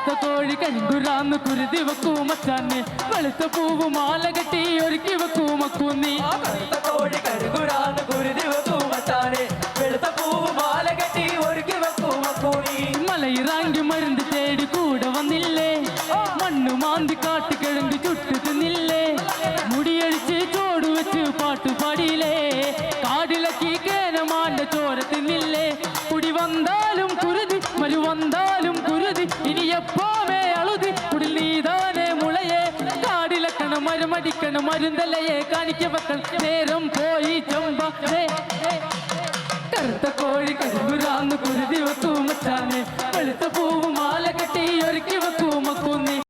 കറുത്ത കോഴി കരിങ്കുരാന്ന് കുരുതി വെക്കൂ മച്ചാനെ വെളുത്ത പൂവ് മാല കെട്ടി ഒരുക്കി വെക്കൂ മക്കൂന്നി കറുത്ത കോഴി കരിങ്കുരാന്ന് കുരുതി വെക്കൂ മച്ചാനെ വെളുത്ത പൂവ് മാല കെട്ടി ഒരുക്കി വെക്കൂ മക്കൂന്നി മലയിറാങ്കി മരുന്ന് തേടി കൂടെ വന്നില്ലേ മണ്ണു മാന്തി കാട്ടുകിഴങ്ങ് ചുട്ടു തിന്നില്ലേ മുടിയടിച്ച് ചോട് വെച്ച് പാട്ടുപാടിയില്ലേ കാടിലക്കി കേനമാന്റെ ചോര തിന്നില്ലേ കുടി വന്നാലും കുരുതി മരു വന്നാലും കുരുതി ഇനി എപ്പോമേ അളുതി കുടിൽ നീതാനെ മുളയെ കാടിലക്കണം മരുമടിക്കണം മരുന്തലയെ കാണിക്ക വെക്കണം നേരം പോയി ചൊമ്പ കറുത്ത കോഴി കരിങ്കുരാന്ന് കുരുതി വെക്കൂ മച്ചാനെ വെളുത്ത പൂവും